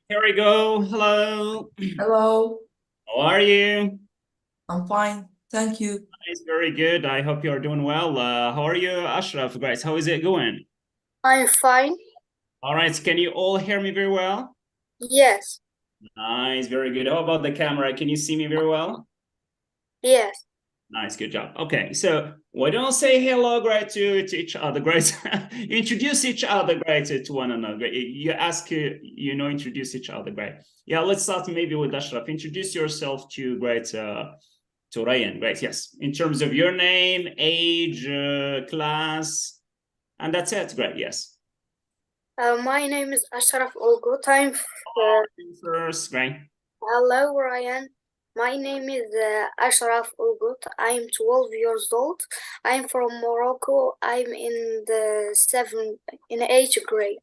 Here we go. Hello. Hello, How are you? I'm fine. Thank you. It's very good. I hope you are doing well. How are you, Ashraf? Guys, how is it going? I'm fine. All right. Can you all hear me very well? Yes, Nice. Very good. How about the camera? Can you see me very well? yes. Nice. Good job. Okay. So why don't say hello, great, to each other, great? Introduce each other, great, to one another. Great. You ask, introduce each other, great. Yeah. Let's start maybe with Ashraf. Introduce yourself to great. To Ryan, great, yes. In terms of your name, age, class, and that's it, great, yes. My name is Ashraf Olgut. First, great. Hello, Ryan. My name is Ashraf Olgut. I'm 12 years old. I'm from Morocco. I'm in eighth grade.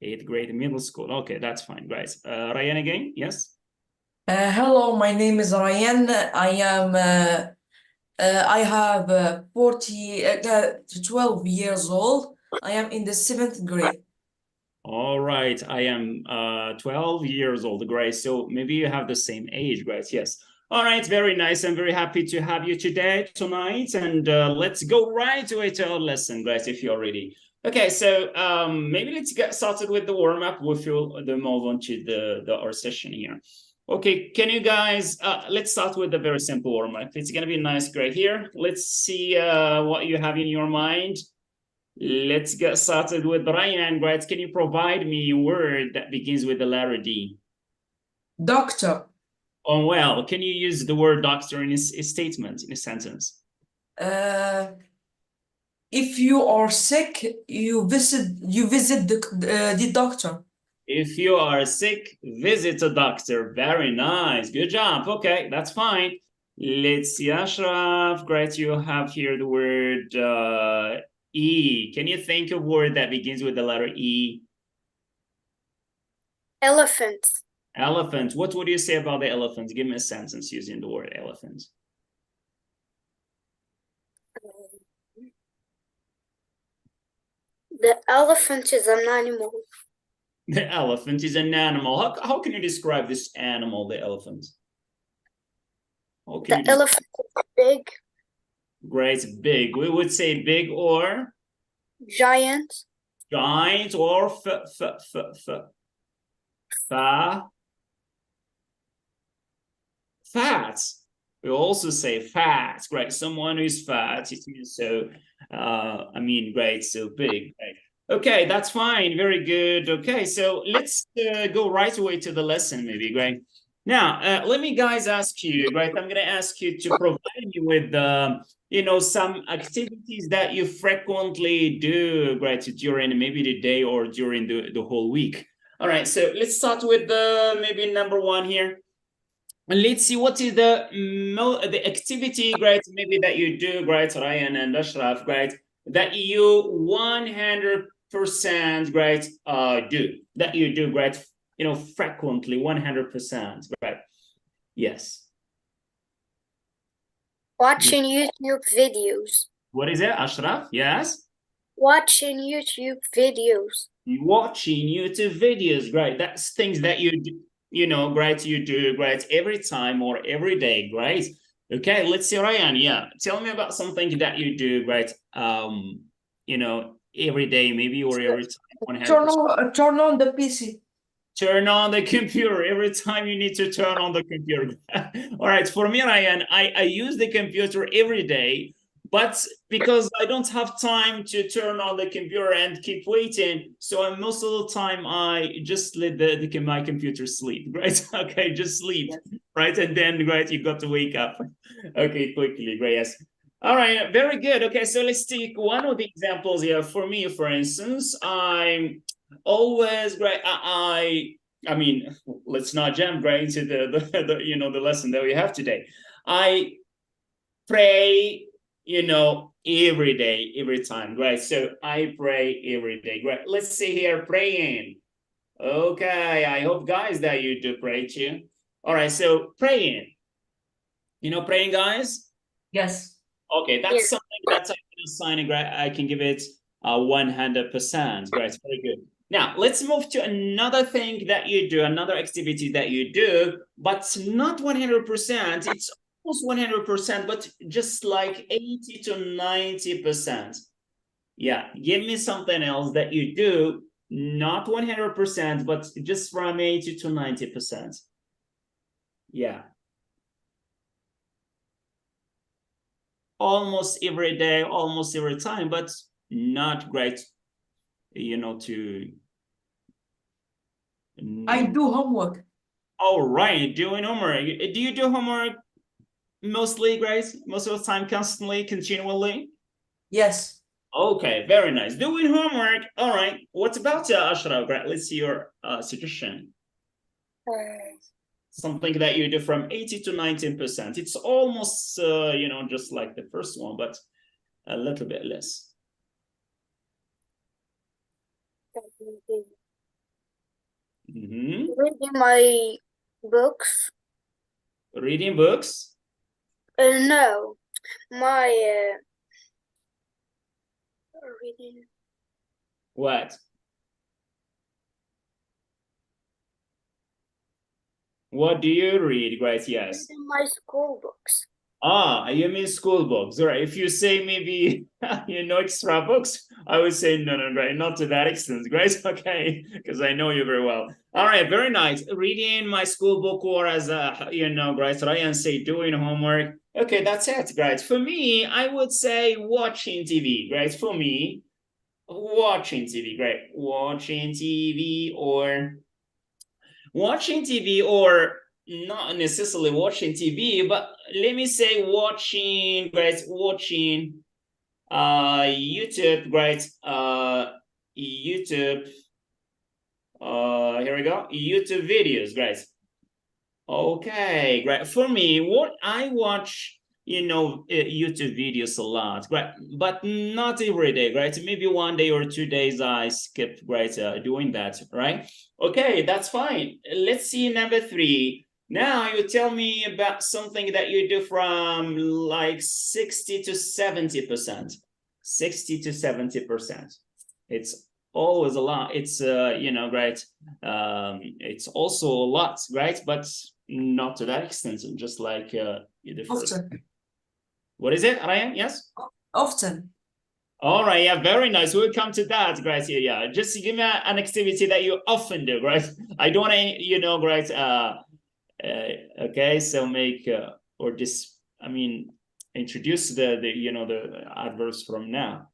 Eighth grade, middle school. Okay, that's fine, great. Ryan again, yes. Hello, my name is Ryan. I have 12 years old. I am in the seventh grade. All right, I am 12 years old, great. So maybe you have the same age, great, yes. All right, very nice. I'm very happy to have you tonight. And let's go right away to our lesson, great, if you're ready. Okay, so maybe let's get started with the warm-up. We'll move on to our session here. Okay, can you guys, let's start with a very simple warm-up. It's gonna be nice, great here. Let's see what you have in your mind. Let's get started with Ryan. Great. Can you provide me a word that begins with the letter D? Doctor. Oh, well, can you use the word doctor in a statement, in a sentence? Uh, if you are sick, you visit the doctor. If you are sick, visit a doctor. Very nice. Good job. Okay, that's fine. Let's see, Ashraf. Great. You have here the word E. Can you think of a word that begins with the letter E? Elephant. Elephant. What would you say about the elephant? Give me a sentence using the word elephant. The elephant is an animal. The elephant is an animal. How can you describe this animal, the elephant? The elephant is big. Great, big. We would say big or? Giant. Giant or fat. We also say fat. Great. Someone who's fat. It means so. Great. So big. Right. Okay, that's fine. Very good. Okay, so let's go right away to the lesson, maybe. Great. Now, let me guys ask you. Right, I'm going to ask you to provide me with some activities that you frequently do, right, during maybe the day or during the whole week. All right, so let's start with maybe number one here. And let's see what is the activity, great, maybe that you do, great, Ryan and Ashraf, great, that you 100% great that you do, great, frequently 100%, great. Yes. Watching YouTube videos. What is it, Ashraf? Yes. Watching YouTube videos. Watching YouTube videos, great. That's things that you do, great, you do, great, every time or every day, great. Okay, let's see, Ryan. Yeah, tell me about something that you do, great. Every day, maybe, or every time. Turn on the PC. Turn on the computer every time you need to turn on the computer. All right, for me, Ryan, I use the computer every day, but because I don't have time to turn on the computer and keep waiting, so most of the time I just let my computer sleep. Right? Okay, just sleep. Yes. Right, and then right, you got to wake up. Okay, quickly, great. Yes. All right, very good. Okay, so let's take one of the examples here. For me, for instance, I'm always great. I mean, let's not jump right into the lesson that we have today. I pray, every day, every time, right? So I pray every day. Great. Let's see here, praying. Okay, I hope guys that you do pray too. All right, so praying. Praying, guys. Yes. Okay, that's something that's I can assign. I can give it 100%. Great, very good. Now, let's move to another thing that you do, another activity that you do, but not 100%. It's almost 100%, but just like 80 to 90%. Yeah, give me something else that you do, not 100%, but just from 80 to 90%. Yeah. Almost every day, almost every time, but not great, you know, to... I do homework. All right, doing homework. Do you do homework mostly, Grace? Most of the time, constantly, continually? Yes. Okay, very nice. Doing homework. All right. What about Ashraf? Let's see your suggestion. Something that you do from 80 to 19%. It's almost, you know, just like the first one, but a little bit less. Reading my books. Reading books? No, my reading. What? What do you read, Grace? Yes. Reading my school books. Ah, you mean school books. All right. If you say maybe, you know, extra books, I would say no, right? Not to that extent, Grace. Okay, because I know you very well. All right, very nice. Reading my school book, or as you know, Grace, Ryan say doing homework. Okay, that's it, Grace. For me, I would say watching TV, Grace. For me, watching TV, great. Watching TV or not necessarily watching TV, but let me say watching, right? Watching YouTube, right? YouTube. Here we go. YouTube videos, guys. Okay, great. For me, what I watch, you know, YouTube videos a lot, right? But not every day, right? Maybe 1 day or 2 days I skip, right? Doing that, right? Okay, that's fine. Let's see number 3. Now you tell me about something that you do from like 60 to 70%. 60 to 70%. It's always a lot. It's you know, right? It's also a lot, right? But not to that extent, just like the first. Often. What is it, Ryan? Yes? Often. All right, yeah, very nice. We'll come to that, right? Yeah, just give me an activity that you often do, right? I don't want to, you know, right? Okay, so make or just, I mean, introduce the you know, the adverbs from now.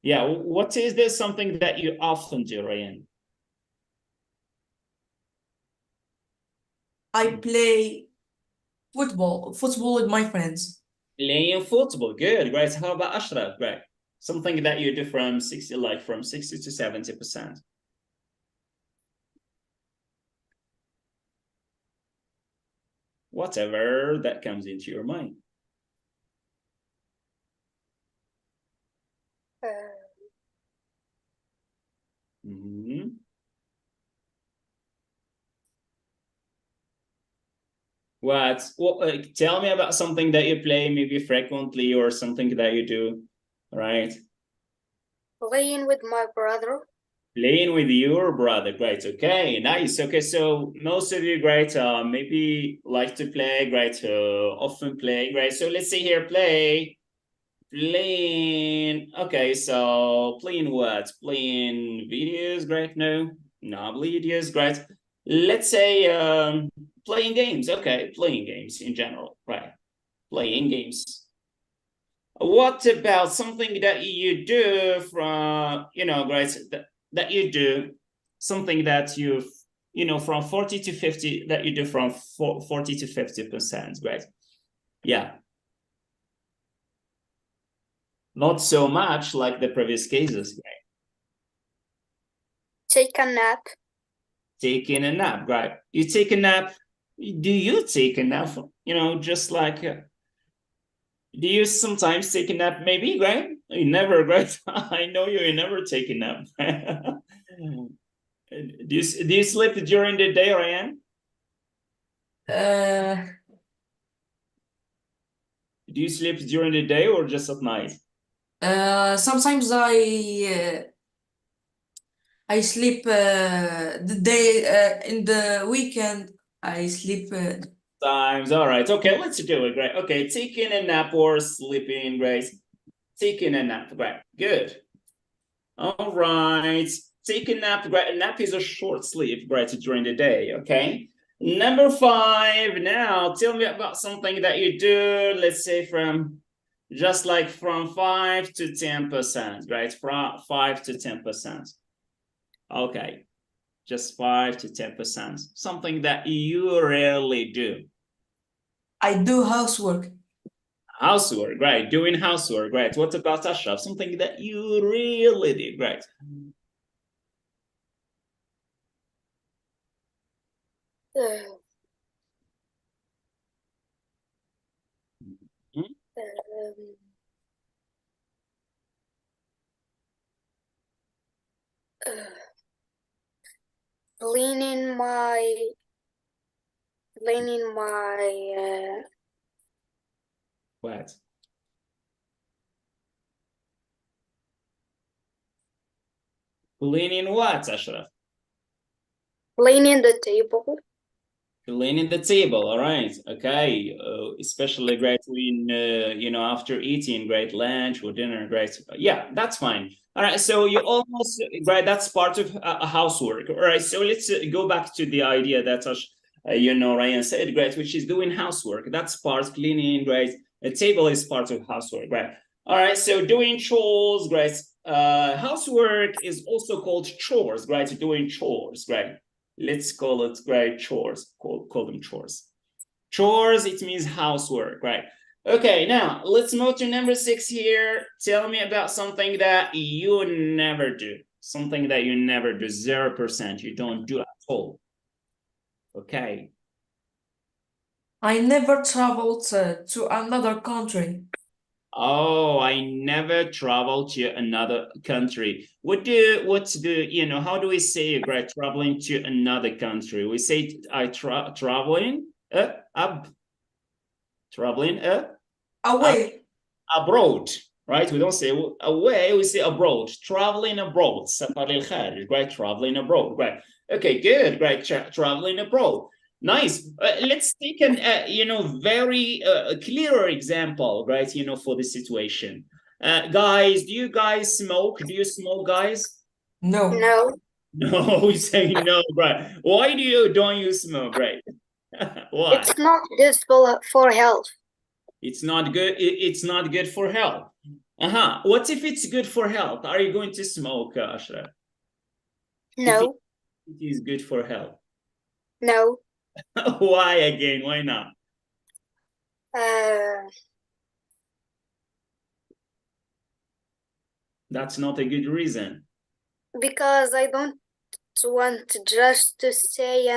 Yeah, what is there something that you often do, Ryan? I play football with my friends. Playing football, good, great. How about Ashraf? Great. Something that you do from 60, like from 60 to 70%. Whatever that comes into your mind. What? Tell me about something that you play maybe frequently or something that you do, right? Playing with my brother. Playing with your brother, great. Okay, nice. Okay, so most of you, great, maybe like to play, great, often play, great. So let's see here, playing. Okay, so playing what? Playing videos, great. No, not videos, great. Let's say playing games. Okay, playing games in general, right? Playing games. What about something that you do from, you know, great, that you do, something that you know, from 40 to 50, that you do from 40 to 50%, great. Yeah. Not so much like the previous cases, right? Take a nap. Taking a nap, right? You take a nap. Do you take a nap? You know, just like, do you sometimes take a nap? Maybe, right? You never, right? I know you never take a nap. Do you sleep during the day, Ryan? Do you sleep during the day or just at night? Sometimes I sleep the day in the weekend. I sleep. Times. All right. Okay, let's do it. Great. Okay, taking a nap or sleeping. Great. Taking a nap. Great. Good. All right. Take a nap. Great. A nap is a short sleep, right, during the day. Okay. Number 5. Now, tell me about something that you do. Let's say from 5 to 10%, right? From 5 to 10%. Okay. Just 5 to 10%. Something that you rarely do. I do housework. Housework, right? Doing housework, right? What about Ashraf? Something that you really do, right? Uh, Hmm? um, uh, cleaning my What? Cleaning what, Ashraf? cleaning the table. Cleaning the table, all right. Okay. Especially great when, after eating, great lunch or dinner, great. Yeah, that's fine. All right. So you almost, right, that's part of a housework. All right. So let's go back to the idea that, Ryan said, great, which is doing housework. That's part cleaning, great. A table is part of housework, right? All right. So doing chores, great. Housework is also called chores, right? Doing chores, right? Let's call it, right, chores. Call them chores. Chores, it means housework, right? Okay, now let's move to number 6 here. Tell me about something that you never do. Something that you never do, 0%. You don't do at all. Okay. I never traveled to another country. Oh, I never traveled to another country. How do we say, right, traveling to another country? We say traveling traveling Away. abroad, right? We don't say away, we say abroad, traveling abroad, سفر للخارج, right? Traveling abroad, right? Okay, good, right? Traveling abroad. Nice. Let's take an very clearer example, right? For the situation. Guys, do you guys smoke? Do you smoke, guys? No. No, No, we say no, right? Why don't you smoke, right? Why? it's not good for health. It's not good. It's not good for health. What if it's good for health? Are you going to smoke, Ashraf? No, It is good for health. no. Why again? Why not? That's not a good reason. Because I don't want just to say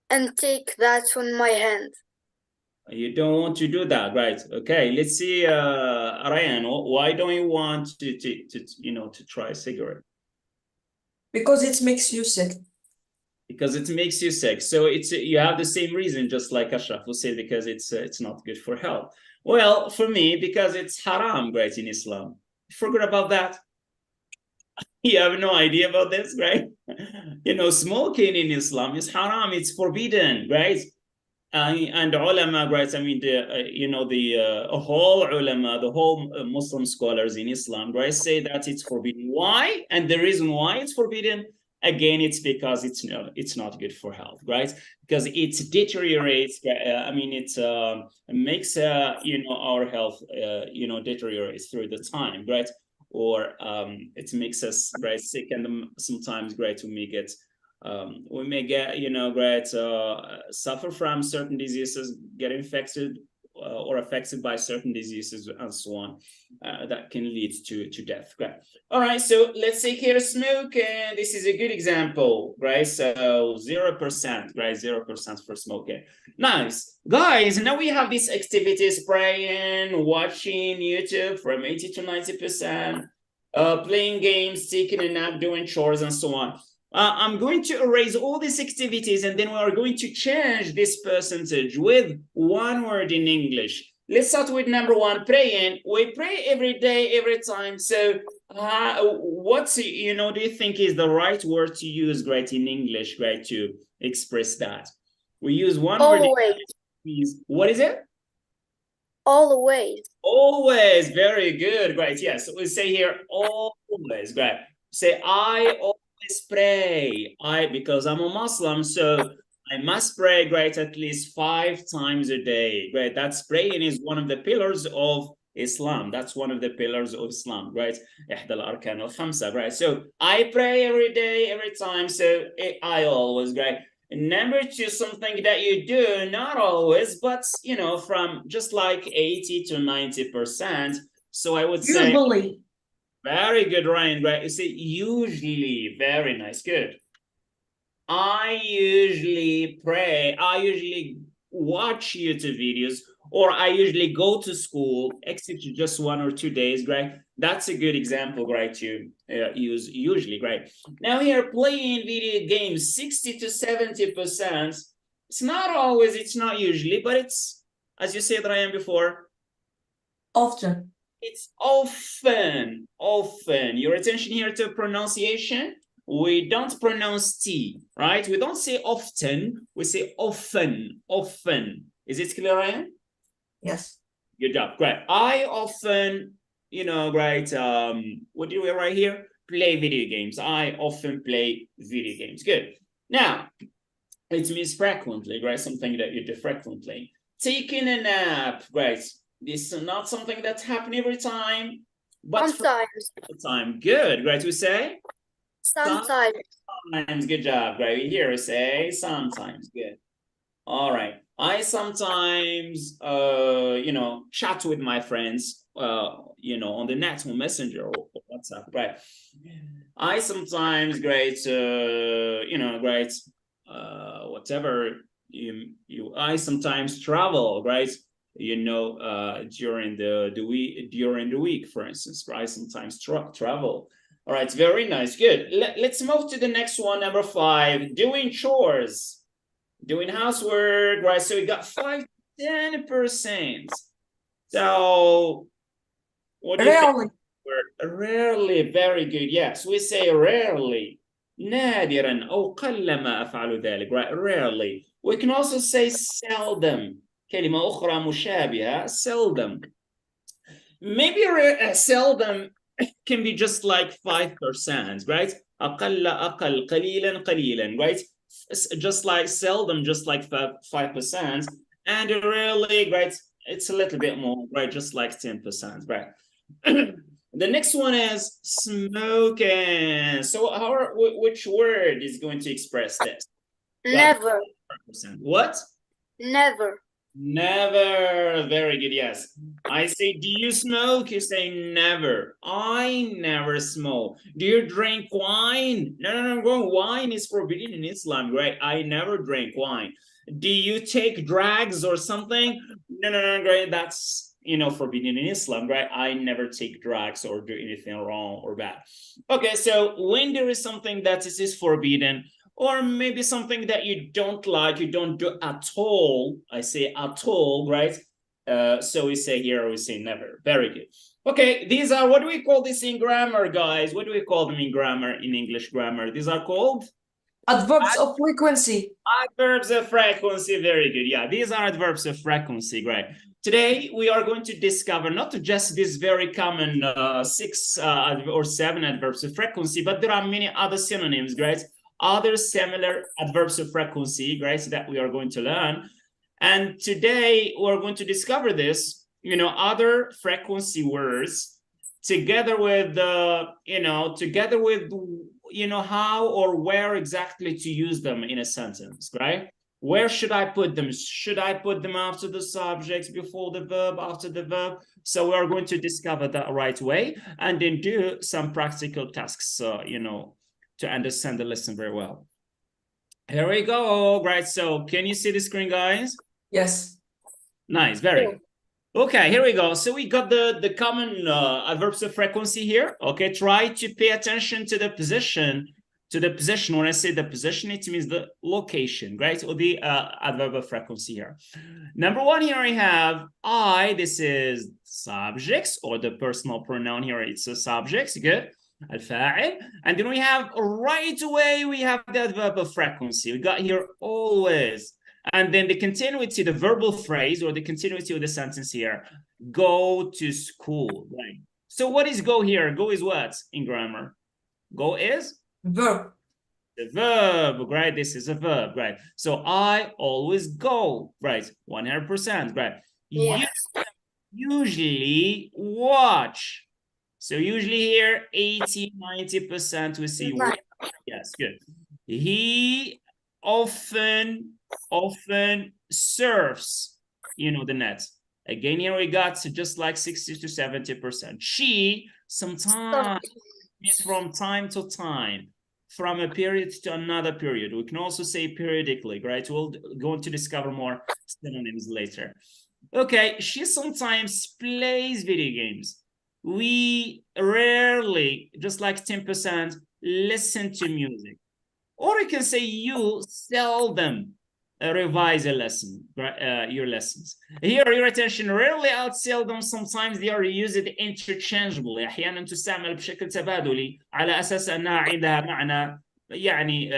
and take that on my hand. You don't want to do that, right? Okay, let's see, Ryan. Why don't you want to try a cigarette? Because it makes you sick. Because it makes you sick. So you have the same reason, just like Ashraf will say, because it's not good for health. Well, for me, because it's haram, right, in Islam. Forget about that. You have no idea about this, right? Smoking in Islam is haram. It's forbidden, right? And ulama, right? I mean, the whole ulama, the whole Muslim scholars in Islam, right, say that it's forbidden. Why? And the reason why it's forbidden, again, it's because it's not good for health, right? Because it deteriorates. It makes our health deteriorates through the time, right? Or it makes us, right, sick, and sometimes, right, we may get, suffer from certain diseases, get infected or affected by certain diseases and so on, that can lead to death. Right. All right, so let's take here smoke, and this is a good example, right? So 0%, right? 0% for smoking. Nice. Guys, now we have these activities: praying, watching YouTube from 80 to 90%, playing games, taking a nap, doing chores, and so on. I'm going to erase all these activities, and then we are going to change this percentage with one word in English. Let's start with number 1, praying. We pray every day, every time. So What's, you know, do you think is the right word to use, great, in English, great, to express that? We use one word. Always. What is it? Always. Always. Very good. Great. Yes. We say here always. Great. Say I always pray. Because I'm a Muslim, so I must pray, great, at least 5 times a day. Great. That's praying is one of the pillars of Islam. That's one of the pillars of Islam, right? إحدى الأركان الخمسة, right? So I pray every day, every time. So I always, great. Number 2, something that you do, not always, but, you know, from just like 80 to 90%. So I would say, Usually. very good, Ryan, right? You say usually, very nice, good. I usually pray, I usually watch YouTube videos, or I usually go to school, except just 1 or 2 days, right? That's a good example, right, to use usually, right? Now here, playing video games, 60 to 70%. It's not always, it's not usually, but it's, as you said, Ryan, before, Often. it's often, often. Your attention here to pronunciation. We don't pronounce T, right? We don't say often, we say often, often. Is it clear, Ryan? Yes. Good job, great. I often, you know, great, what do we write here? Play video games. I often play video games, good. Now, it means frequently, right? Something that you do frequently. Taking a nap, right? This is not something that's happening every time, but Sometimes. time. Good, great. We say Sometimes. sometimes. Good job, great. Here we say sometimes. Good. All right. I sometimes, you know, chat with my friends, you know, on the net, on Messenger or WhatsApp, right? I sometimes, great, you know, great, whatever I sometimes travel, right? You know, during the week, for instance, right? Sometimes travel. All right, very nice, good. Let's move to the next one, number 5, doing chores. Doing housework, right? So we got 5 to 10%. So what do you think? Rarely, very good. Yes, we say rarely. نادرا أو قلما أفعل ذلك, right? Rarely. We can also say seldom. كلمة أخرى مشابهة, seldom. Maybe seldom can be just like 5%, right? أقل أقل قليلا قليلا, right? Just like seldom, just like 5%, and rarely, right, it's a little bit more, right, just like 10%, right? The next one is smoking. So which word is going to express this? Never. What? Never. Never. Very good. Yes. I say, do you smoke? You say never. I never smoke. Do you drink wine? No. Wine is forbidden in Islam, right? I never drink wine. Do you take drugs or something? No, right? That's, you know, forbidden in Islam, right? I never take drugs or do anything wrong or bad. Okay, so when there is something that is forbidden, or maybe something that you don't like, you don't do at all, I say at all, right? So we say here, we say never. Very good. Okay, these are, what do we call this in grammar, guys? What do we call them in grammar, in English grammar? These are called? Adverbs of frequency. Adverbs of frequency, very good. Yeah, these are adverbs of frequency, great. Today, we are going to discover not just this very common 6 or 7 adverbs of frequency, but there are many other synonyms, great? Other similar adverbs of frequency, right, that we are going to learn. And today we're going to discover this, you know, other frequency words together with you know, how or where exactly to use them in a sentence, right? Where should I put them? Should I put them after the subject, before the verb, after the verb? So we are going to discover that right way and then do some practical tasks, you know, to understand the lesson very well. Here we go. Great. So can you see the screen, guys? Yes. Nice. Very good. Okay, here we go. So we got the common adverbs of frequency here. Okay, try to pay attention to the position to the position. When I say the position, it means the location, right? Or the adverb of frequency here. Number one, here I have I. This is subjects, or the personal pronoun here. It's a subjects. Good. الفاعل. And then we have right away, we have the adverb of frequency. We got here always. And then the continuity, the verbal phrase, or the continuity of the sentence here, go to school, right? So what is go here? Go is what in grammar? Go is? Verb. The verb, right? This is a verb, right? So I always go, right? 100%, right? Yes. Usually watch. So usually here, 80–90% we see. Right. Yes, good. He often surfs, the net. Again, here we got just like 60–70%. She sometimes is from time to time, from a period to another period. We can also say periodically, right? We'll go on to discover more synonyms later. Okay, she sometimes plays video games. We rarely, just like 10%, listen to music. Or you can say you seldom revise a lesson, your lessons. Here, your attention, rarely out seldom, sometimes they are used interchangeably. أحيانا تستعمل بشكل تبادلي على أساس أنها عندها معنى يعني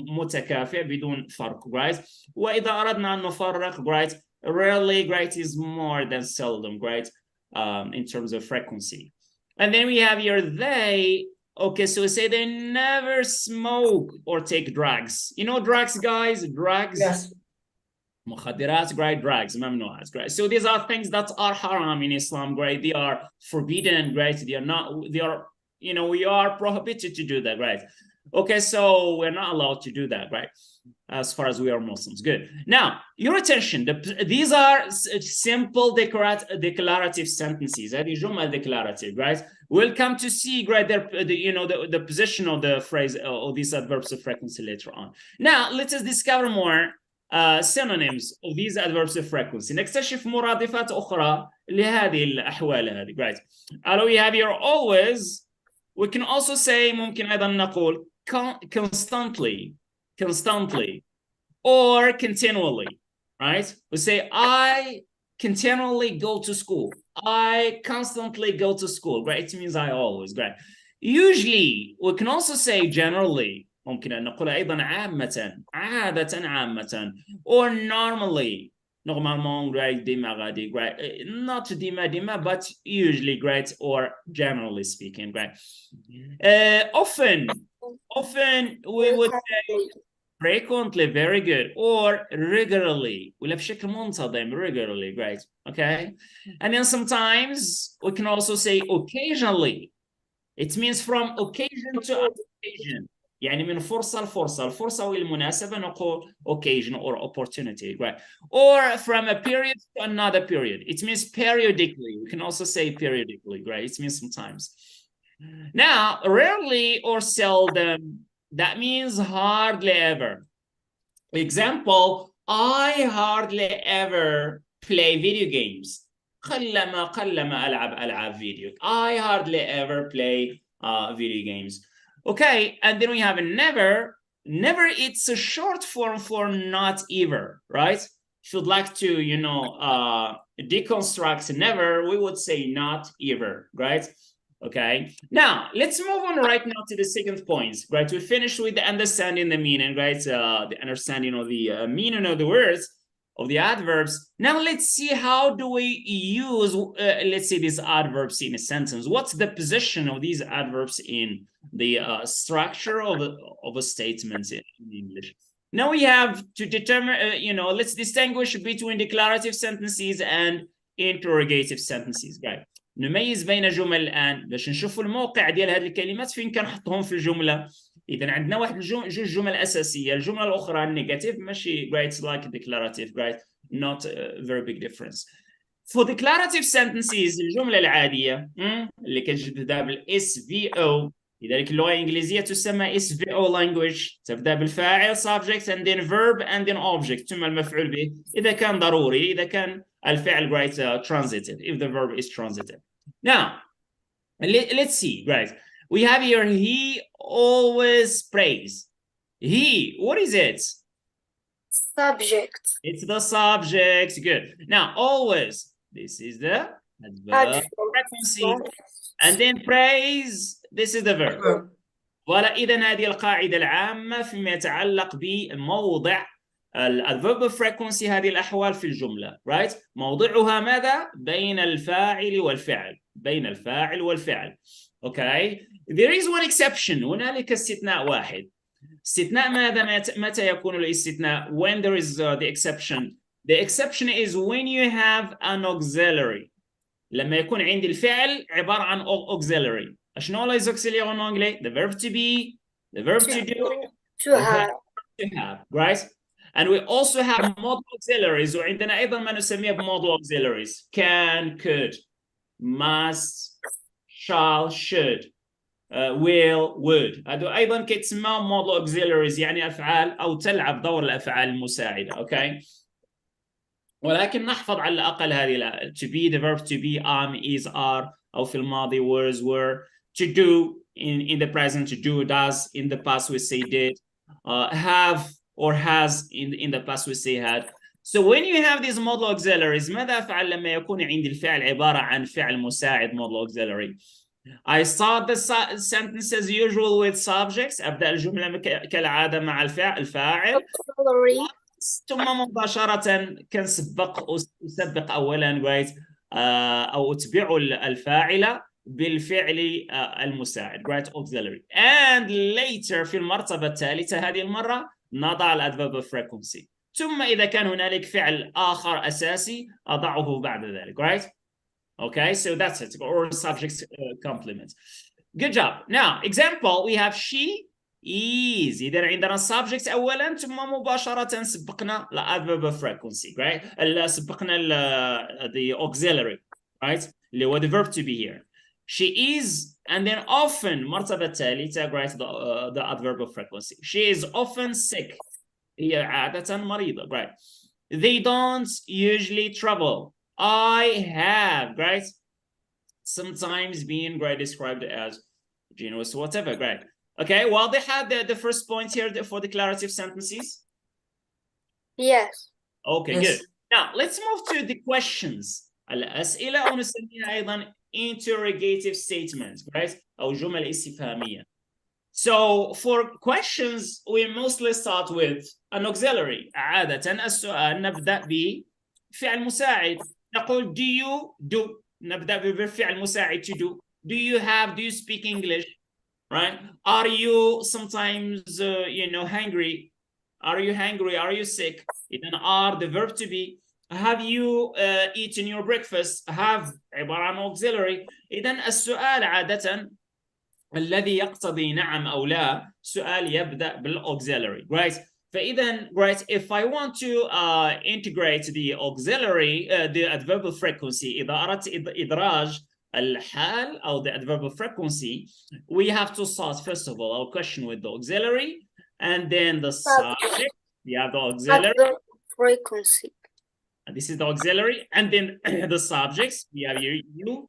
متكافئ بدون فرق, right? وإذا أردنا أن نفرق, right? Rarely, right, is more than seldom, right? In terms of frequency. And then we have here they. Okay, so we say they never smoke or take drugs. You know drugs, guys? Drugs. Yes. مخدرات, right? Drugs, ممنوعات, right? So these are things that are haram in Islam, right? They are forbidden, right? They are not, they are, we are prohibited to do that, right? Okay, so we're not allowed to do that, right? As far as we are Muslims. Good. Now, your attention. These are simple declarative sentences. هذه جمل declarative, right? We'll come to see, right, the position of the phrase or these adverbs of frequency later on. Now, let us discover more synonyms of these adverbs of frequency. نكتشف مرادفات أخرى لهذه الأحوال هذه, right? We have here always. We can also say ممكن أيضا نقول constantly or continually, right? We say I continually go to school. I constantly go to school, right? It means I always, right? Usually, we can also say generally. ممكن أن نقول أيضا عادة عامة, or normally. Normalement, right? Right? Not dima, but usually, right? Or generally speaking, right? Often we would say frequently, very good, or regularly. We have بشكل منتظم, regularly, right? Okay, and then sometimes we can also say occasionally. It means from occasion to occasion. يعني من فرصة لفرصة, الفرصة والمناسبة نقول occasion or opportunity, right? Or from a period to another period. It means periodically. We can also say periodically, right? It means sometimes. Now, rarely or seldom, that means hardly ever. Example, I hardly ever play video games. قلما ألعب ألعاب فيديو. I hardly ever play video games. Okay, and then we have a never. Never, it's a short form for not ever, right? If you'd like to, deconstruct never, we would say not ever, right? Okay, now let's move on right now to the second point, right? We finished with the understanding the meaning, right? The understanding of the meaning of the words, of the adverbs. Now let's see how do we use, let's say, these adverbs in a sentence. What's the position of these adverbs in the structure of a statement in English? Now we have to determine, let's distinguish between declarative sentences and interrogative sentences, right? نميز بين جمل الآن باش نشوفوا الموقع ديال هذه الكلمات فين كنحطهم في الجملة. إذا عندنا جوج جمل أساسية. الجملة الأخرى النيجاتيف ماشي, right? It's like declarative, right? Not a very big difference. For declarative sentences, الجملة العادية اللي كتبدا بالSVO. لذلك اللغة الإنجليزية تسمى SVO language. تبدأ بالفاعل subject and then verb and then object. ثم المفعول به إذا كان ضروري. إذا كان الفعل, right, transitive. If the verb is transitive. Now, let's see, right? We have here, he always prays. He, what is it? Subject. It's the subject. Good. Now, always, this is the adverb frequency. And then praise, this is the verb. Verb. ولا إذا هذه القاعدة العامة فيما يتعلق بموضع الverb frequency هذه الأحوال في الجملة, right? موضعها ماذا؟ بين الفاعل والفعل. بين الفاعل والفعل. Okay. There is one exception. هنالك استثناء واحد. استثناء ماذا؟ متى يكون الاستثناء? When there is the exception. The exception is when you have an auxiliary. لما يكون عندي الفعل عبارة عن auxiliary. شنو هو auxiliary en anglais? The verb to be, the verb to do, To have. to have, right? And we also have modal auxiliaries, وعندنا أيضا ما نسميه modal auxiliaries. Can, could, must, shall, should, will, would. هذو أيضا كتسمى modal auxiliaries, يعني أفعال أو تلعب دور الأفعال المساعدة, okay? ولكن نحفظ على الأقل هذه to be, the verb to be, is, are, أو في الماضي was, were, to do in the present, to do, does, in the past we say did, have or has, in the past we say had. So when you have these modal auxiliaries, ماذا أفعل لما يكون عندي الفعل عبارة عن فعل مساعد modal auxiliary? I start the sentence as usual with subjects. أبدأ الجملة كالعادة مع الفاعل. Auxiliary. ثم مباشرة أسبق أولا right أو أتبع الفاعل بالفعل المساعد right auxiliary, and later في المرتبة الثالثة هذه المرة نضع الادفيرب frequency, ثم إذا كان هنالك فعل آخر أساسي أضعه بعد ذلك, right? Okay, so that's it, or subject complement. Good job. Now example, we have she is. إذا عندنا subject أولا ثم مباشرة سبقنا الادفيرب frequency, right? سبقنا the auxiliary, right? اللي هو the verb to be here. She is, and then often مرتبة الثالثة, right? The adverb of frequency. She is often sick. هي عادة مريضة, right? They don't usually travel. I have, right? Sometimes being, right, described as generous, whatever, right? Okay, well, they had the first point here for declarative sentences. Yes. Okay, Yes. good. Now, let's move to the questions. الأسئلة أو نسميها أيضا interrogative statements, right? أو جمل استفهامية. So for questions, we mostly start with an auxiliary. عادة السؤال نبدأ بفعل مساعد. نقول do you do. نبدأ بفعل مساعد to do. Do you have, do you speak English? Right? Are you sometimes, hungry? Are you hungry? Are you sick? إذن are the verb to be. Have you eaten your breakfast? Have عبارة عن auxiliary. إذن السؤال عادة الذي يقتضي نعم أو لا سؤال يبدأ بالauxiliary, right? فإذا, right, if I want to integrate the auxiliary, the adverbial frequency, إذا أردت إدراج الحال أو the adverbial frequency, we have to start first of all our question with the auxiliary, and then the subject. We have the auxiliary. Adverb frequency. And this is the auxiliary, and then the subjects. We have here you.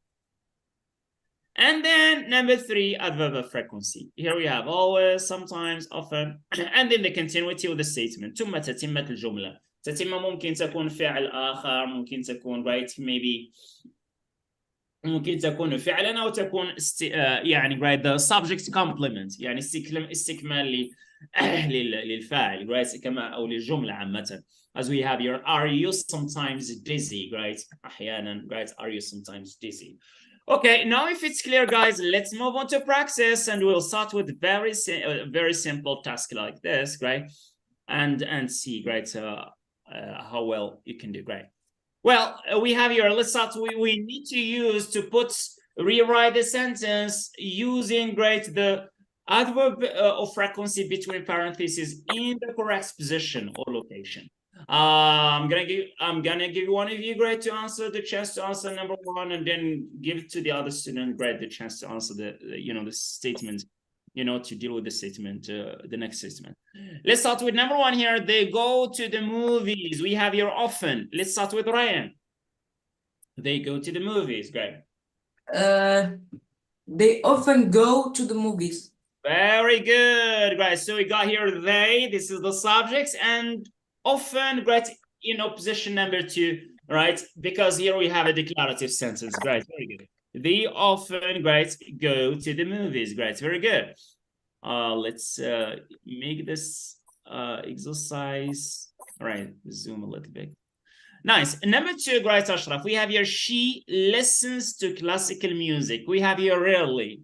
And then number 3, adverbial frequency. Here we have always, sometimes, often, and then the continuity of the statement. ثم تتمة الجملة. تتمة ممكن تكون فعل آخر، ممكن تكون right, maybe ممكن تكون فعلا أو تكون يعني right, the subject complement، يعني استكمال للفاعل, right, كما أو للجملة عامة. As we have here, are you sometimes dizzy, right? أحيانا, right? Are you sometimes dizzy? Okay, now if it's clear, guys, let's move on to practice, and we'll start with very simple task like this, right? And see, right, how well you can do, right? Well, we have here, let's start. We need to rewrite the sentence using, right, the adverb of frequency between parentheses in the correct position or location. I'm gonna give one of you, great, to answer the chance to answer number 1, and then give to the other student, great, the chance to answer the statement, to deal with the statement, the next statement. Let's start with number 1 here. They go to the movies. We have here often. Let's start with Ryan. They go to the movies, great. They often go to the movies. Very good, guys. So we got here they, this is the subjects, and often, right, in opposition number 2, right? Because here we have a declarative sentence, right? Very good. They often, right, go to the movies, right? Very good. Let's make this exercise. All right, zoom a little bit. Nice. Number 2, right, Ashraf, we have here she listens to classical music. We have here rarely.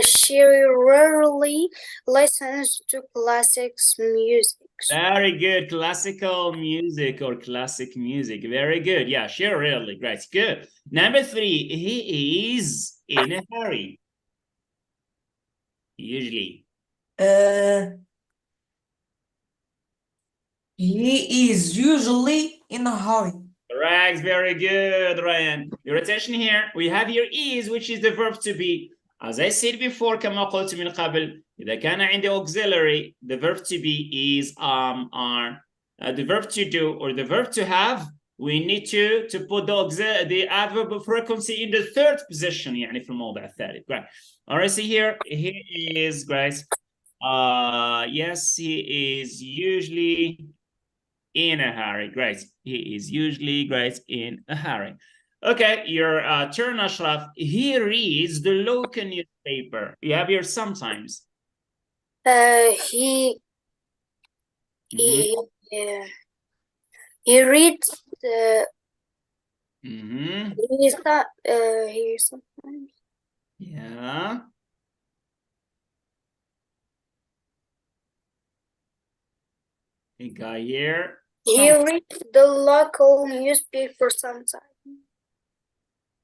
She rarely listens to classics music. Very good. Classical music or classic music. Very good. Yeah, she rarely. Great. Good. Number 3, he is in a hurry. Usually. He is usually in a hurry. Correct. Very good, Ryan. Your attention here. We have here is, which is the verb to be. As I said before, كما قلت من قبل, إذا كان عندي auxiliary, the verb to be is, are. The verb to do or the verb to have, we need to put the adverb of frequency in the third position, يعني في الموضع الثالث. Right. All right, see here, he is, guys. Yes, he is usually in a hurry. Great. He is usually, great, in a hurry. Okay, your turn, Ashraf. He reads the local newspaper. You have here sometimes. He reads he sometimes. Yeah. A guy here. He reads the local newspaper sometimes.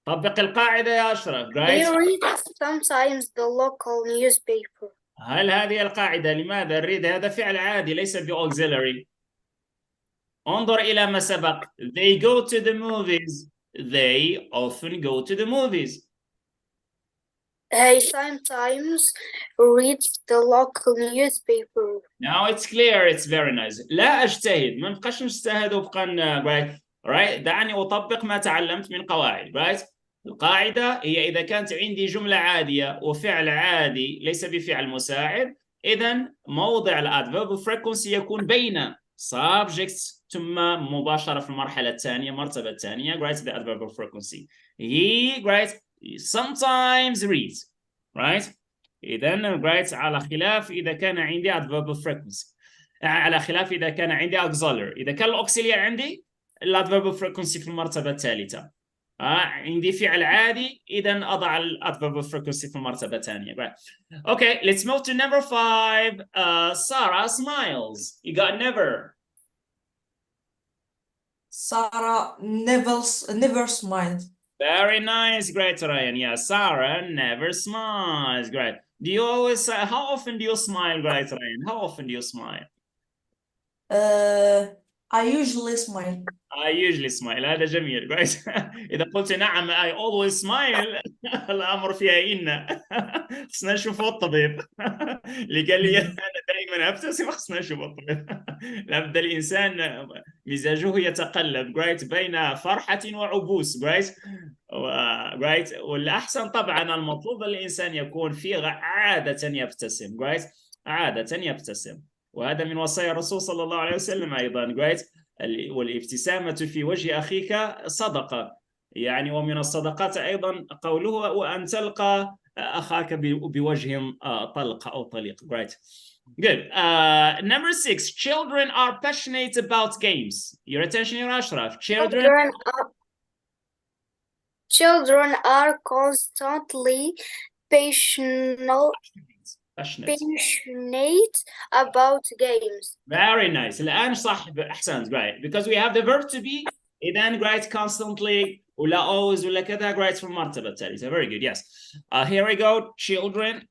طبق القاعدة يا أشرف. He Great. reads sometimes the local newspaper. هل هذه القاعدة؟ لماذا الريد هذا فعل عادي ليس بauxiliary. انظر إلى ما سبق. They go to the movies. They often go to the movies. He sometimes reads the local newspaper. Now it's clear. It's very nice. لا أجتهد. ما نبقاش نجتهد وبقى right. Right. دعني أطبق ما تعلمت من قواعد. Right. القاعدة هي إذا كانت عندي جملة عادية وفعل عادي ليس بفعل مساعد، إذن موضع الادفيرب frequency يكون بين subjects ثم مباشرة في المرحلة الثانية، مرتبة الثانية. Right. The adverb frequency. He, right, sometimes reads. Right. إذن right على خلاف إذا كان عندي adverb frequency. على خلاف إذا كان عندي auxiliary. إذا كان الأوكسيليار عندي الادفيرب frequency في المرتبة الثالثة. عندي فعل عادي إذا أضع الادفيرب frequency في المرتبة الثانية. Right. Okay, let's move to number 5. Sarah smiles. You got never. Sarah never smiles. Very nice. Great, Ryan. Yeah, Sarah never smiles. Great. Do you always, how often do you smile? Great, Ryan. How often do you smile? I usually smile. I usually smile. هذا جميل. Great. إذا قلت نعم I always smile الأمر فيها إن خصنا نشوفوا الطبيب اللي قال لي أنا دائما أبتسم خصنا نشوفوا الطبيب. لابد الإنسان مزاجه يتقلب. Great. بين فرحة وعبوس. Great. Great. والأحسن طبعا المطلوب الإنسان يكون فيه عادة يبتسم. Great. عادة يبتسم. وهذا من وصايا الرسول صلى الله عليه وسلم أيضا. Great. والابتسامة في وجه أخيك صدقة، يعني ومن الصدقات أيضا قوله وأن تلقى أخاك بوجه طلق أو طليق. Right. Good. Number 6. Children are passionate about games. Your attention, your Ashraf. Children are constantly passionate about games. Very nice. الآن صح. أحسنت. Great. Because we have the verb to be. إذن great constantly ولا always ولا كذا great في المرتبة الثالثة. Very good. Yes. Here we go. Children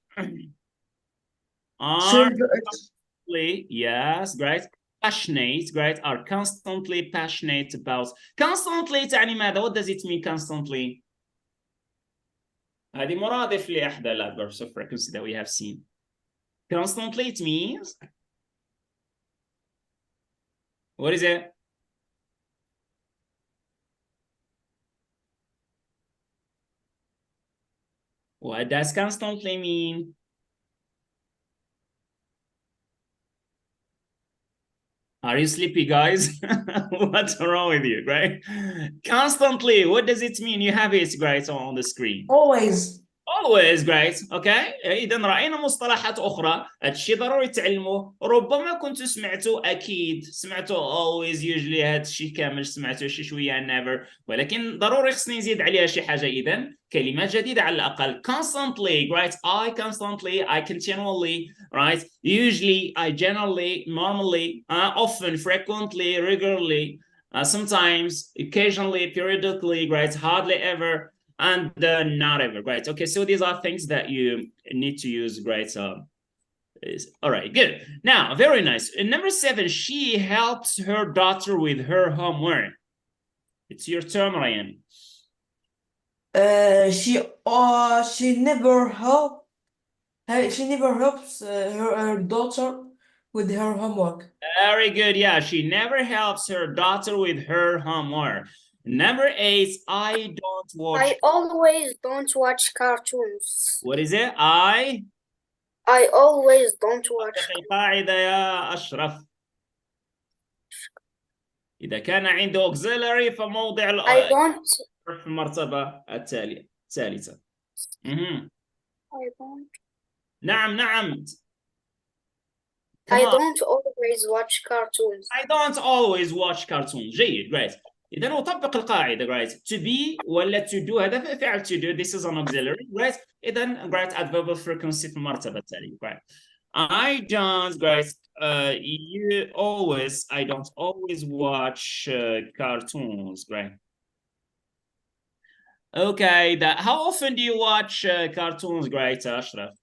are constantly, yes, great. Passionate, great. Are constantly passionate about. Constantly تعني ماذا? What does it mean constantly? هذه مرادف لإحدى الادverbs of frequency that we have seen. Constantly, it means, what is it? What does constantly mean? Are you sleepy, guys? What's wrong with you, right? Constantly, what does it mean? You have it, right, on the screen. Always. Always, great. Okay. إذا رأينا مصطلحات أخرى. الشيء ضروري تعلموه. ربما كنتوا سمعتوا أكيد سمعتوا always usually هذا الشيء كامل سمعتوا شي شوية never ولكن ضروري خصني نزيد عليها شي حاجة إذا كلمات جديدة على الأقل. Constantly, right? I constantly, I continually, right? Usually, I generally, normally, often, frequently, regularly, sometimes, occasionally, periodically, right? Hardly ever. And not ever, right? Okay, so these are things that you need to use, right? All right, good. Now, very nice. Number 7, she helps her daughter with her homework. It's your turn, Ryan. She never helps her daughter with her homework. Very good. Yeah, she never helps her daughter with her homework. Number 8, I don't watch. I always don't watch cartoons. What is it? I always don't watch. القاعدة يا أشرف. إذا كان عنده auxiliary فموضع I don't. في المرتبة الثالثة. I don't. نعم. I don't always watch cartoons. I don't always watch cartoons. جيد, great. إذا نطبق القاعدة, right? To be ولا to do هذا فعل to do. This is an auxiliary, right? إذا great adverbial frequency في المرتبة التالية, right? I don't, great. I don't always watch cartoons, right? Okay, how often do you watch cartoons, great, Ashraf?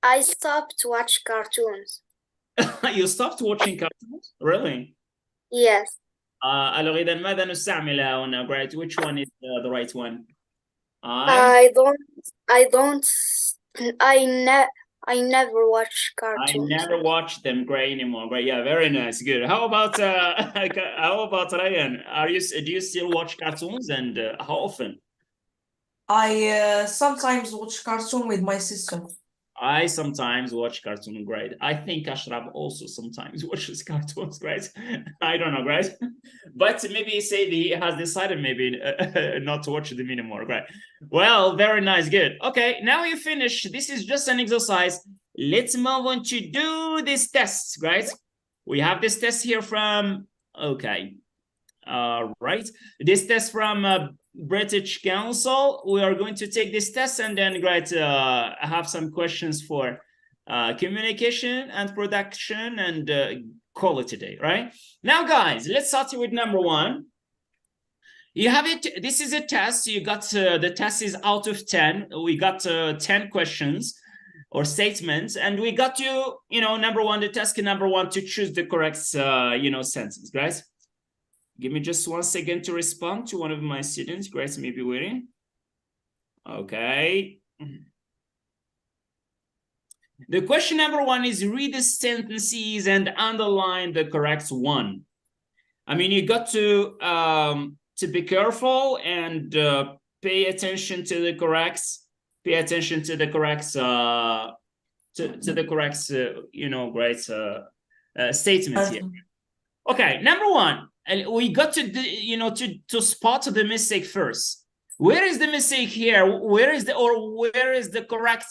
I stopped watch cartoons. You stopped watching cartoons? Really? Yes. Alors إذا ماذا نستعملها هنا, great? Which one is the right one? I never watch cartoons. I never watch them, great, anymore. Great, yeah, very nice, good. How about Ryan? Do you still watch cartoons, and how often? I sometimes watch cartoon with my sister. I sometimes watch cartoon, great. I think Ashraf also sometimes watches cartoons, great. I don't know, great. But maybe say he has decided maybe not to watch them anymore, great. Well, very nice, good. Okay, now you finish. This is just an exercise. Let's move on to do this test, right? We have this test here from, okay. Right, this test from British Council. We are going to take this test and then have some questions for communication and production and quality day, right? Now, guys, let's start with number 1. You have it. This is a test. You got the test is out of 10. We got 10 questions or statements, and we got you, number 1, the task number 1 to choose the correct, sentence, guys. Give me just 1 second to respond to one of my students. Grace may be waiting. Okay. The question number 1 is read the sentences and underline the correct one. I mean, you got to be careful and pay attention to the corrects. Pay attention to the corrects. To the correct, statements here. Okay, number 1. And we got to spot the mistake first. Where is the mistake here? Where is the correct,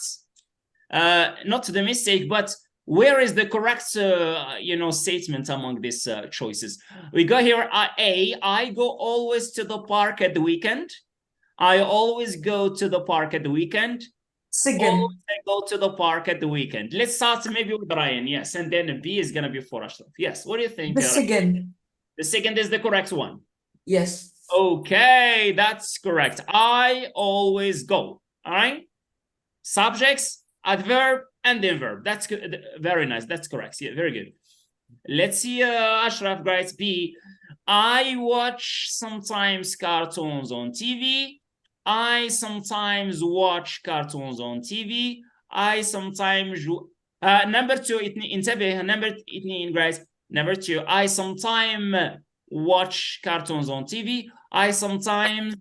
not the mistake, but where is the correct, statement among these choices? We got here, A, I go always to the park at the weekend. I always go to the park at the weekend. Second. I go to the park at the weekend. Let's start maybe with Ryan, yes. And then B is going to be for Ashraf. Yes, what do you think? The second. The second is the correct one. Yes. Okay, that's correct. I always go. All right. Subjects, adverb, and then verb. That's good. Very nice. That's correct. Yeah, very good. Let's see. Ashraf writes B. I watch sometimes cartoons on TV. I sometimes watch cartoons on TV. I sometimes number 2 انتبه number 2 guys. Number 2, I sometimes watch cartoons on TV. I sometimes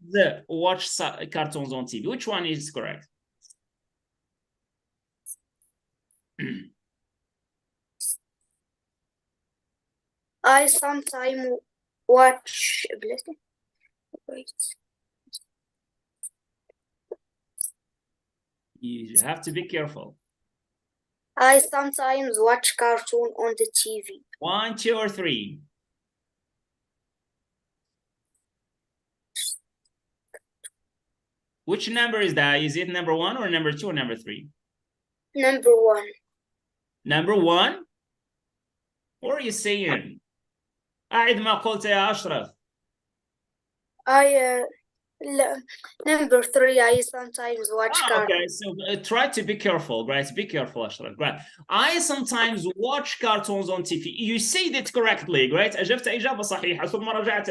watch cartoons on TV. Which one is correct? I sometimes watch. Wait. You have to be careful. I sometimes watch cartoon on the TV. 1, 2, or 3. Which number is that? Is it number 1 or number 2 or number 3? Number 1. Number 1? What are you saying? أعد ما قلت يا أشرف. Number 3. I sometimes watch cartoon. Okay, so try to be careful, right? Be careful, Ashraf. Right. I sometimes watch cartoons on TV. You said it correctly, right? أجبت إجابة صحيحة ثم رجعت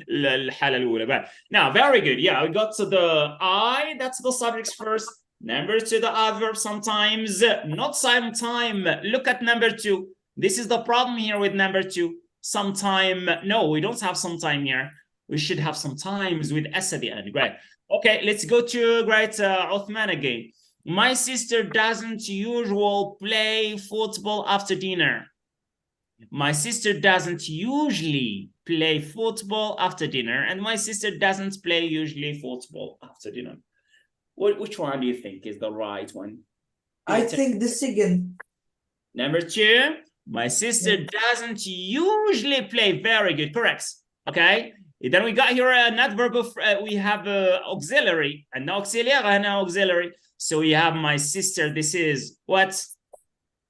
الحالة الأولى. Right. Now, very good. Yeah, we got to the I. That's the subjects first. Number 2, the adverb sometimes. Not sometime. Look at number 2. This is the problem here with number 2. Sometime. No, we don't have sometime here. We should have sometimes with S at the end, right? Okay, let's go to Uthman again. My sister doesn't usually play football after dinner. My sister doesn't usually play football after dinner, and my sister doesn't play usually football after dinner. Which one do you think is the right one? I think the second. Number 2, my sister doesn't usually play. Very good, correct. Okay. Then we got here an adverb of, we have auxiliary, and auxiliary and auxiliary. So we have my sister, this is what?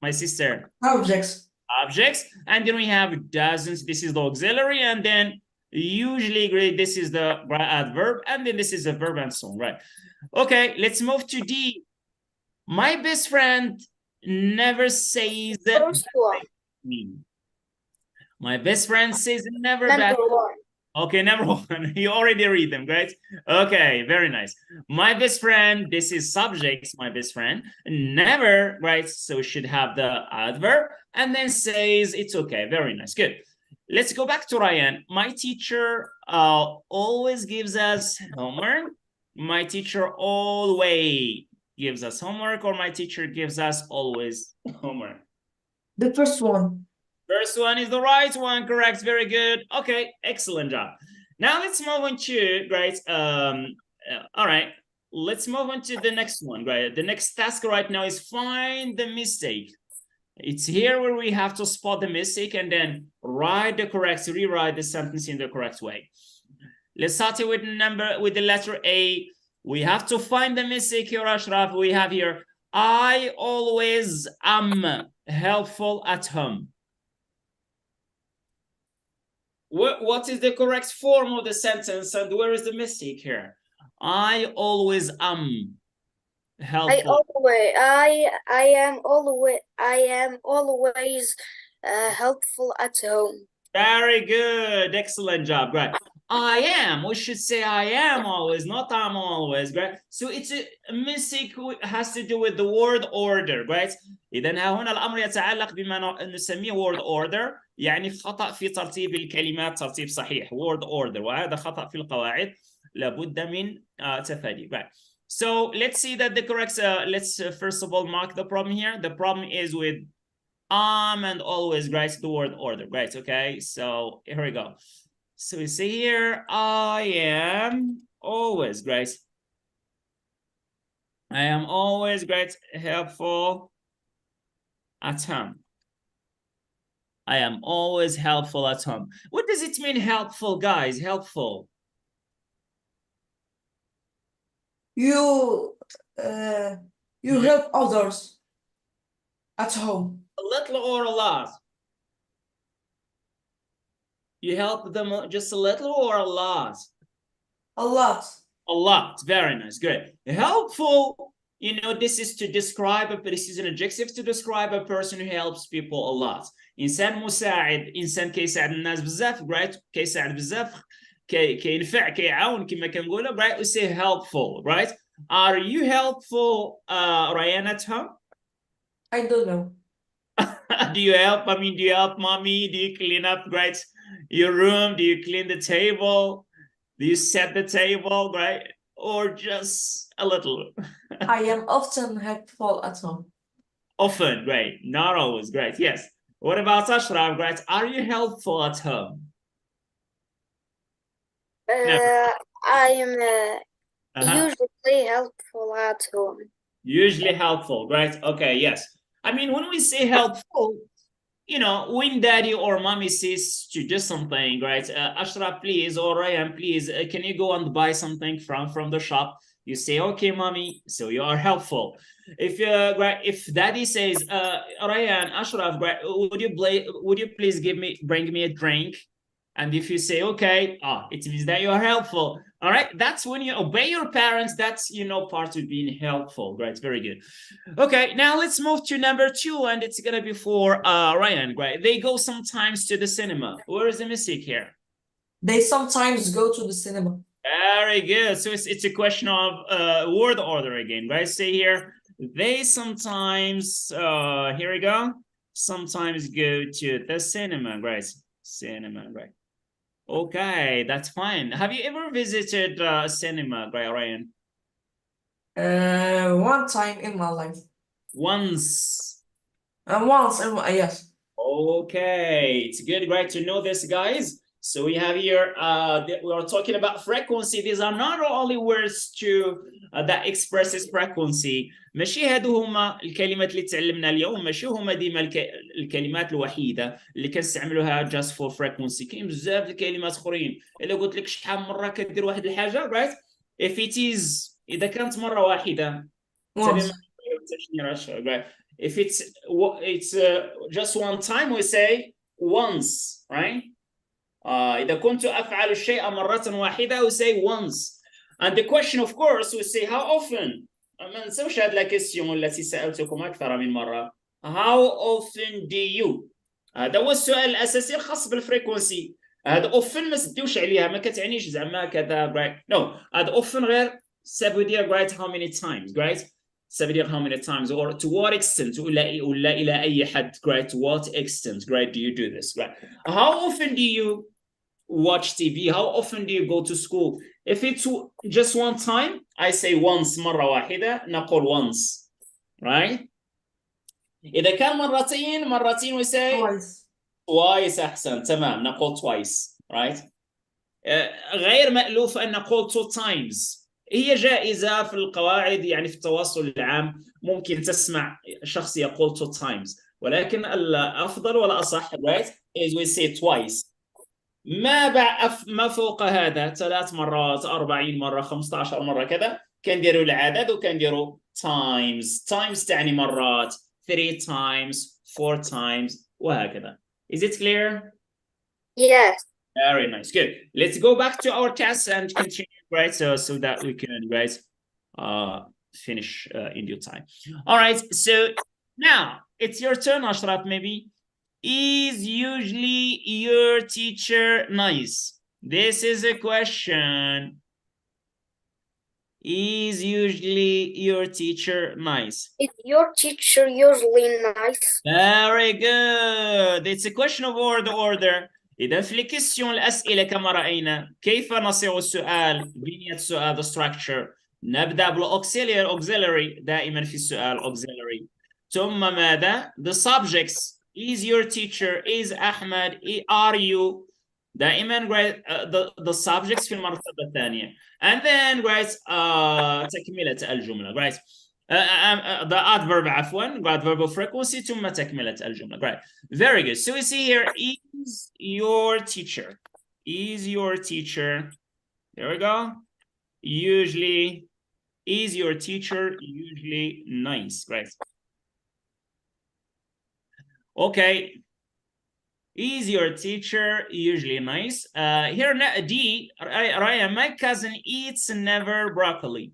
My sister. Objects. Objects. And then we have doesn't, this is the auxiliary, and then usually this is the adverb, and then this is a verb and so on, right? Okay, let's move to D. My best friend never says that. First one. My best friend says never Number bad. 1. Okay, number 1. You already read them, great. Okay, very nice. My best friend, this is subjects, my best friend. Never, right? So we should have the adverb and then says it's okay. Very nice, good. Let's go back to Ryan. My teacher always gives us homework. My teacher always gives us homework, or my teacher gives us always homework. The first one. First one is the right one, correct, very good. Okay, excellent job. Now let's move on to, right, all right, let's move on to the next one, right? The next task right now is find the mistake. It's here where we have to spot the mistake and then rewrite the sentence in the correct way. Let's start with the letter A. We have to find the mistake here, Ashraf. We have here, I always am helpful at home. What is the correct form of the sentence, and where is the mistake here? I always am helpful. I am always helpful at home. Very good, excellent job, right? I am, we should say I am always, not I'm always, right? So it's a mistake has to do with the word order, right? إذا هنا الأمر يتعلق بما نسميه word order، يعني خطأ في ترتيب الكلمات ترتيب صحيح word order، وهذا خطأ في القواعد لابد من تفاديه، right? So let's see that the correct, let's first of all mark the problem here. The problem is with and always, right? The word order, right? Okay, so here we go. So we say here, I am always, great. I am always great, helpful at home. I am always helpful at home. What does it mean, helpful, guys? Helpful. You help others at home. A little or a lot? You help them just a little or a lot? A lot. A lot. Very nice. Good. Helpful, you know, this is to describe, this is an adjective to describe a person who helps people a lot. إنسان مساعد، إنسان كيساعد الناس بزاف، right? كيساعد بزاف، كينفع، كيعاون كما كنقولوا، right? We say helpful, right? Are you helpful, Ryan, at home? I don't know. Do you help? I mean, do you help mommy? Do you clean up, right? your room? Do you clean the table? Do you set the table, right? Or just a little? I am often helpful at home. Often, great. Not always, great. Yes. What about Ashraf, great? Are you helpful at home? Never. I am Uh-huh. usually helpful at home. Usually helpful, right? Okay, yes. I mean, when we say helpful, you know, when daddy or mommy says to do something, right? Ashraf, please, or Ryan, please, can you go and buy something from the shop? You say, okay, mommy. So you are helpful. If daddy says, Ryan, Ashraf, would you please bring me a drink? And if you say, okay, it means that you are helpful. All right. That's when you obey your parents. That's, you know, part of being helpful. Right. Very good. Okay. Now let's move to number 2. And it's going to be for Ryan. Right. They go sometimes to the cinema. Where is the mistake here? They sometimes go to the cinema. Very good. So it's a question of word order again, right? Say here, they sometimes, here we go. Sometimes go to the cinema, right? Cinema, right? Okay, that's fine. Have you ever visited cinema, Ryan? One time in my life. Once. Once in my, yes. Okay, it's good, right, to know this, guys. So we have here, we are talking about frequency. These are not only words that expresses frequency. ماشي هادو هما الكلمات اللي تعلمنا اليوم، ماشي هما ديما الكلمات الوحيدة اللي كنستعملوها just for frequency. كاين بزاف الكلمات أخرين. إلا قلت لك شحال مرة كدير واحد الحاجة, right? If it is إذا كانت مرة واحدة. Once. Right? If it's just one time, we say once, right? إذا كنت أفعل الشيء مرة واحدة, we say once. And the question, of course, we say how often. ما نسويش هذه الكيستيون التي سألتكم أكثر من مرة. How often do you? هذا هو السؤال الأساسي الخاص بالفريكونسي. هذا often ما تديوش عليها, ما كتعنيش زعما كذا, right? No, هذا often غير ça veut dire, right, how many times, right? Ça veut dire how many times, or to what extent, ولا إلى أي حد, right? To what extent, right, do you do this, right? How often do you watch TV? How often do you go to school? If it's just one time, I say once, مرة واحدة, نقول once, right? إذا كان مرتين we say twice. أحسن, تمام, نقول twice, right? غير مألوف أن نقول 2 times. هي جائزة في القواعد, يعني في التواصل العام ممكن تسمع شخص يقول 2 times, ولكن الأفضل والأصح, right, is we say twice. ما فوق هذا 3 مرات, 40 مرة, 15 مرة كذا, كنديروا العدد وكنديروا times تعني مرات, 3 times, 4 times, وهكذا. Is it clear? Yes. Very nice, good. Let's go back to our test and continue, right? So that we can, right, finish in due time. All right, so now it's your turn, Ashraf, maybe. Is usually your teacher nice? This is a question. Is usually your teacher nice? Is your teacher usually nice? Very good. It's a question of order. إذا في الكيستيون الأسئلة كما رأينا, كيف نصيغ السؤال؟ بنية السؤال, the structure. نبدأ بالauxiliary, دائما في السؤال auxiliary. ثم ماذا؟ The subjects. Is your teacher? Is أحمد? Are you? دائما the subjects في المرتبة الثانية. And then تكملة الجملة, right? The adverb عفوا, adverb of frequency, ثم تكملة الجملة, right? Very good. So we see here, is your teacher? Is your teacher? There we go. Usually, is your teacher usually nice, right? Okay. Is your teacher usually nice? Here, D, Ryan, my cousin eats never broccoli.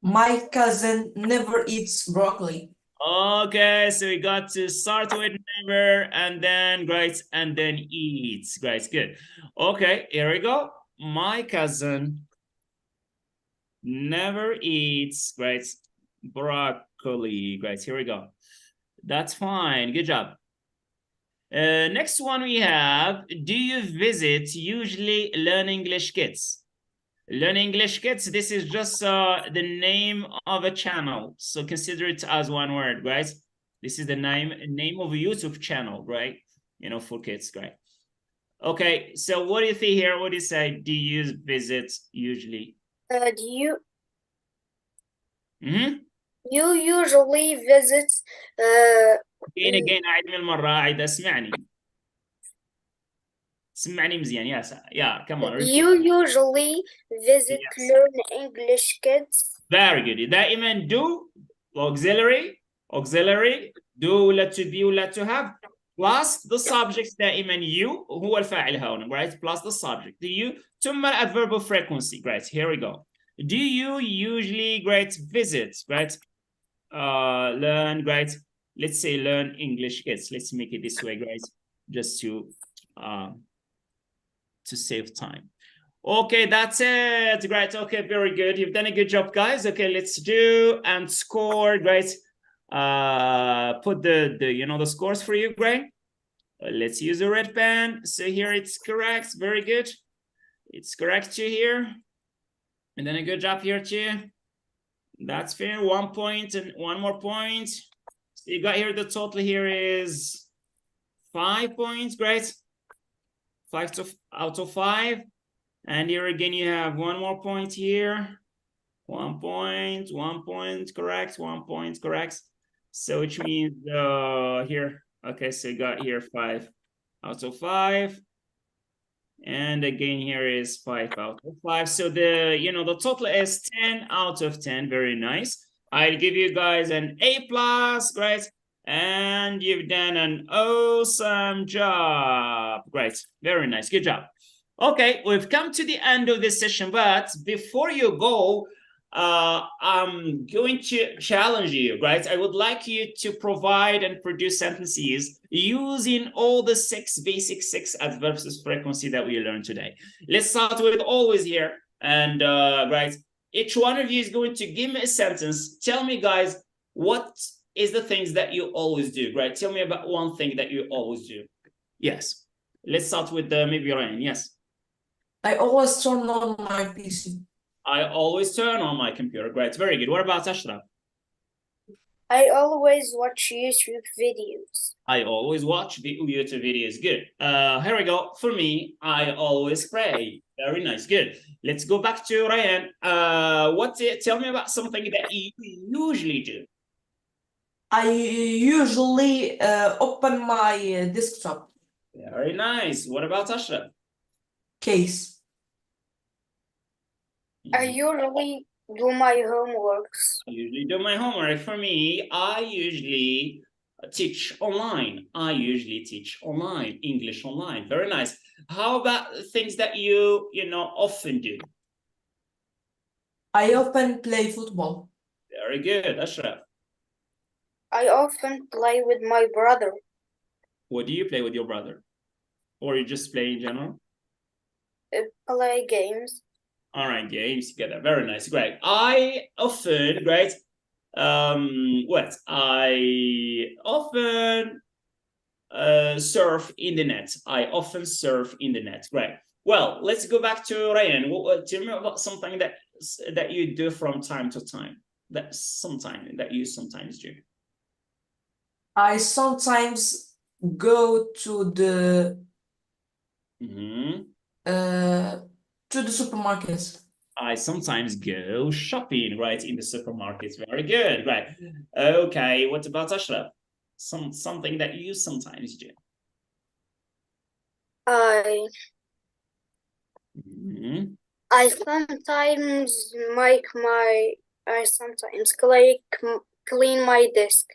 My cousin never eats broccoli. Okay, so we got to start with never, and then, great, and then eats. Great, good. Okay, here we go. My cousin never eats, great, broccoli. Great, here we go. That's fine, good job. Next one we have, do you visit usually Learn English Kids? Learn English Kids, this is just the name of a channel. So consider it as one word, guys. This is the name of a YouTube channel, right? You know, for kids, right? Okay, so what do you think here? What do you say? Do you visit usually? Do you Mm-hmm. you usually visit again أعيد من المرة عايدة اسمعني سمعني مزيان yeah come on repeat. you usually visit Yes. Learn English Kids? Very good. دائما do auxiliary do ولا to be ولا to have plus the subject دائما you هو الفاعل هون, right? Plus the subject do you ثم adverb of frequency. Great, here we go. Do you usually, great, visit, right? Learn, great. Let's say Learn English Kids. Let's make it this way, guys, just to save time. Okay, that's it. Great. Okay, very good. You've done a good job, guys. Okay, let's do and score. Great. Put the scores for you. Great. Let's use a red pen. So here it's correct. Very good. It's correct too here. And then a good job here too. That's fair. 1 point and 1 more point. So you got here the total here is 5 points. Great. 5 out of 5. And here again you have 1 more point here. 1 point, 1 point, correct, 1 point, correct. So which means here, okay, so you got here 5 out of 5. And again here is 5 out of 5. So the total is 10 out of 10. Very nice. I'll give you guys an A+, great. And you've done an awesome job. Great, very nice, good job. Okay, we've come to the end of this session, but before you go, I'm going to challenge you, right? I would like you to provide and produce sentences using all the basic 6 adverbs of frequency that we learned today. Let's start with always here. And right, each one of you is going to give me a sentence. Tell me, guys, what is the things that you always do, right? Tell me about one thing that you always do. Yes. Let's start with maybe Ryan. Yes. I always turn on my PC. I always turn on my computer. Great, very good. What about Ashraf? I always watch YouTube videos. I always watch the YouTube videos. Good. Here we go. For me, I always pray. Very nice. Good. Let's go back to Ryan. Tell me about something that you usually do. I usually open my desktop Very nice. What about Ashraf? case. I usually do my homeworks. I usually do my homework. For me, I usually teach online. I usually teach online, English online. Very nice. How about things that you often do? I often play football. Very good, Ashraf. I often play with my brother. What do you play with your brother? Or you just play in general? Play games. All right, games together. Very nice, great. I often, great. I often surf in the net. I often surf in the net. Great. Well, let's go back to Ryan. Tell me about something that you do from time to time. That you sometimes do. I sometimes go to the supermarkets. I sometimes go shopping, right, in the supermarkets. Very good, right. Okay, what about Ashraf? Something that you sometimes do. I sometimes clean my desk.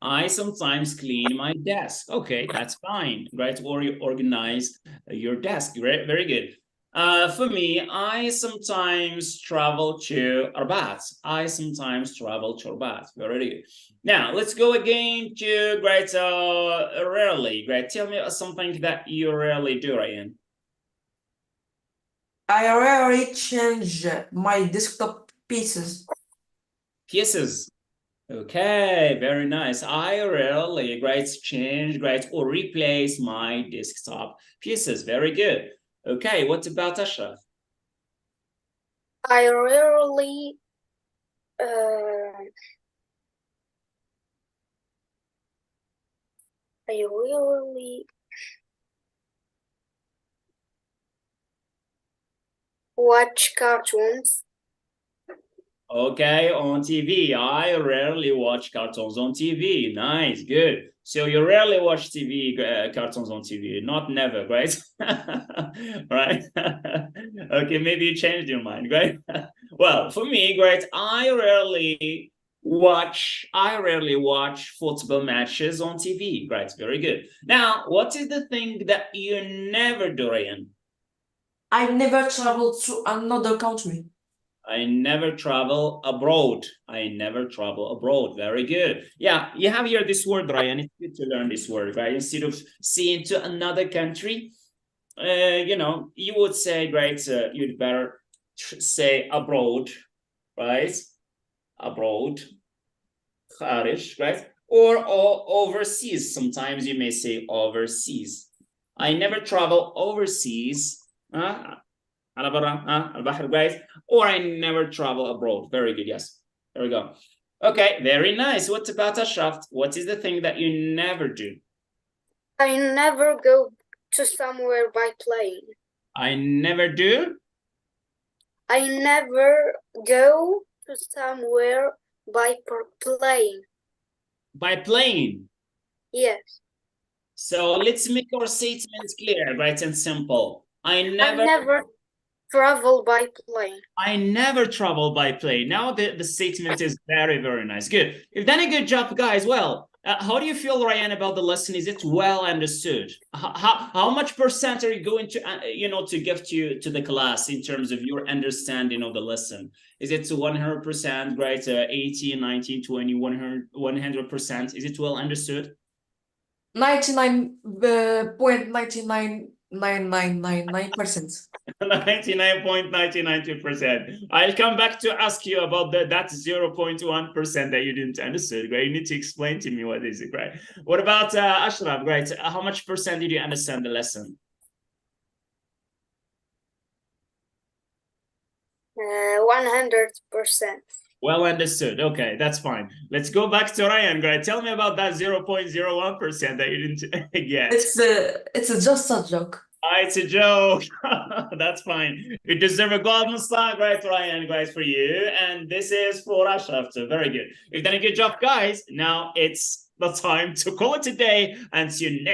I sometimes clean my desk. Okay, that's fine, right? Or you organize your desk. Very good. For me, I sometimes travel to Rabat. Very good. Now, let's go again to great rarely. Great. Tell me something that you rarely do, Ryan. I rarely change my desktop pieces. Pieces. Okay, very nice. I rarely, great, change, great, or replace my desktop pieces. Very good. Okay, what about Ashraf? I rarely uh, I rarely watch cartoons. Okay, on TV. I rarely watch cartoons on TV. Nice, good. So you rarely watch TV, cartoons on TV, not never, right? Right? Okay, maybe you changed your mind, right? Well, for me, great. I rarely watch football matches on TV. Great, very good. Now, what is the thing that you never do, Ryan? I never traveled to another country. I never travel abroad. I never travel abroad. Very good. Yeah, you have here this word, Ryan. It's good to learn this word, right? Instead of seeing to another country, you would say, great, you'd better say abroad, right? Abroad, خارج, right? Or overseas. Sometimes you may say overseas. I never travel overseas. على برا البحر guys, or I never travel abroad. Very good, yes. There we go. Okay, very nice. What about Ashraf? What is the thing that you never do? I never go to somewhere by plane. I never do? I never go to somewhere by plane. By plane. Yes. So let's make our statements clear, right, and simple. I never travel by plane. I never travel by plane. Now the statement is very, very nice. Good. You've done a good job, guys. Well, how do you feel, Ryan, about the lesson? Is it well understood? How much percent are you going to, to give to the class in terms of your understanding of the lesson? Is it 100%, right? 80, 90, 20, 100%? Is it well understood? 99.99999%. 99.992%. I'll come back to ask you about that 0.1% that you didn't understand, right? You need to explain to me what is it, right? What about Ashraf, right? How much percent did you understand the lesson? 100%. Well understood. Okay, that's fine. Let's go back to Ryan, right? Tell me about that 0.01% that you didn't get. It's just a joke. It's a joke. That's fine. You deserve a golden star, right, Ryan, guys, for you. And this is for Ashraf, so very good. You've done a good job, guys. Now it's the time to call it a day and see you next